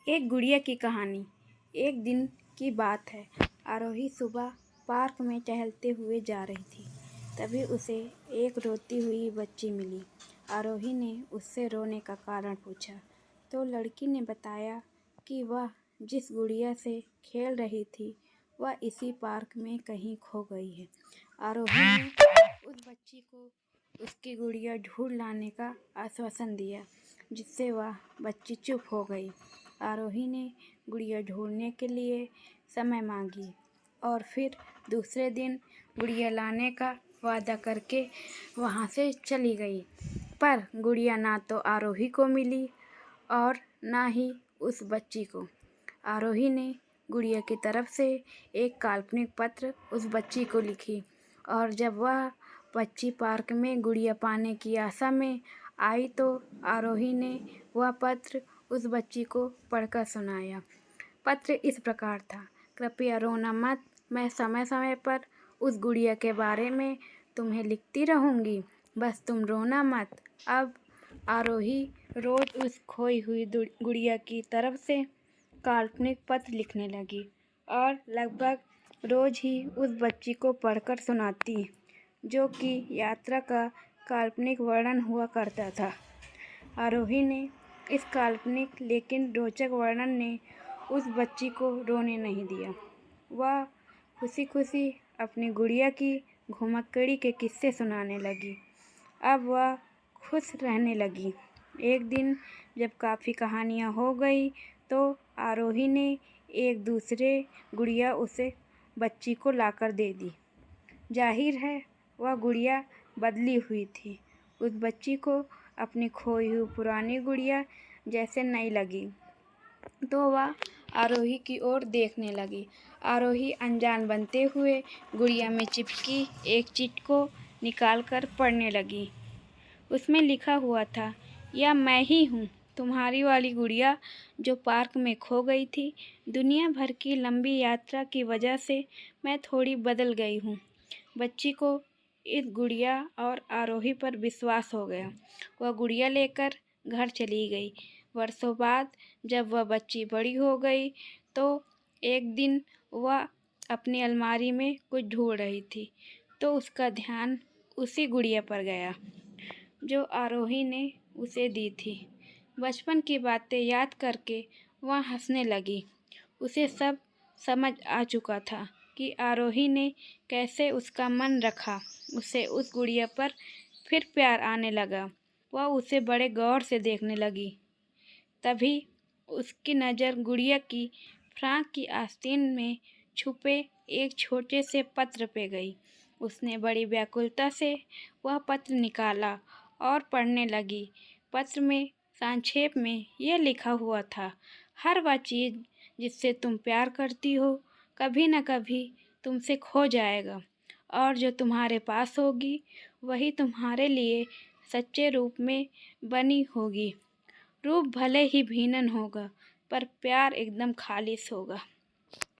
एक गुड़िया की कहानी। एक दिन की बात है। आरोही सुबह पार्क में टहलते हुए जा रही थी। तभी उसे एक रोती हुई बच्ची मिली। आरोही ने उससे रोने का कारण पूछा तो लड़की ने बताया कि वह जिस गुड़िया से खेल रही थी वह इसी पार्क में कहीं खो गई है। आरोही ने उस बच्ची को उसकी गुड़िया ढूंढ लाने का आश्वासन दिया, जिससे वह बच्ची चुप हो गई। आरोही ने गुड़िया ढूंढने के लिए समय मांगी और फिर दूसरे दिन गुड़िया लाने का वादा करके वहाँ से चली गई। पर गुड़िया ना तो आरोही को मिली और ना ही उस बच्ची को। आरोही ने गुड़िया की तरफ से एक काल्पनिक पत्र उस बच्ची को लिखी और जब वह बच्ची पार्क में गुड़िया पाने की आशा में आई तो आरोही ने वह पत्र उस बच्ची को पढ़कर सुनाया। पत्र इस प्रकार था। कृपया रोना मत, मैं समय समय पर उस गुड़िया के बारे में तुम्हें लिखती रहूँगी, बस तुम रोना मत। अब आरोही रोज उस खोई हुई गुड़िया की तरफ से काल्पनिक पत्र लिखने लगी और लगभग रोज ही उस बच्ची को पढ़कर सुनाती, जो कि यात्रा का काल्पनिक वर्णन हुआ करता था। आरोही ने इस काल्पनिक लेकिन रोचक वर्णन ने उस बच्ची को रोने नहीं दिया। वह खुशी खुशी अपनी गुड़िया की घुमक्कड़ी के किस्से सुनाने लगी। अब वह खुश रहने लगी। एक दिन जब काफ़ी कहानियाँ हो गई तो आरोही ने एक दूसरे गुड़िया उसे बच्ची को लाकर दे दी। जाहिर है वह गुड़िया बदली हुई थी। उस बच्ची को अपनी खोई हुई पुरानी गुड़िया जैसे नई लगी तो वह आरोही की ओर देखने लगी। आरोही अनजान बनते हुए गुड़िया में चिपकी एक चिट को निकालकर पढ़ने लगी। उसमें लिखा हुआ था, यह मैं ही हूँ, तुम्हारी वाली गुड़िया जो पार्क में खो गई थी। दुनिया भर की लंबी यात्रा की वजह से मैं थोड़ी बदल गई हूँ। बच्ची को इस गुड़िया और आरोही पर विश्वास हो गया। वह गुड़िया लेकर घर चली गई। वर्षों बाद जब वह बच्ची बड़ी हो गई तो एक दिन वह अपनी अलमारी में कुछ ढूंढ रही थी तो उसका ध्यान उसी गुड़िया पर गया जो आरोही ने उसे दी थी। बचपन की बातें याद करके वह हंसने लगी। उसे सब समझ आ चुका था कि आरोही ने कैसे उसका मन रखा। उसे उस गुड़िया पर फिर प्यार आने लगा। वह उसे बड़े गौर से देखने लगी। तभी उसकी नज़र गुड़िया की फ्रॉक की आस्तीन में छुपे एक छोटे से पत्र पे गई। उसने बड़ी व्याकुलता से वह पत्र निकाला और पढ़ने लगी। पत्र में संक्षेप में यह लिखा हुआ था, हर वह चीज़ जिससे तुम प्यार करती हो कभी न कभी तुमसे खो जाएगा और जो तुम्हारे पास होगी वही तुम्हारे लिए सच्चे रूप में बनी होगी। रूप भले ही भिन्न होगा पर प्यार एकदम खालिश होगा।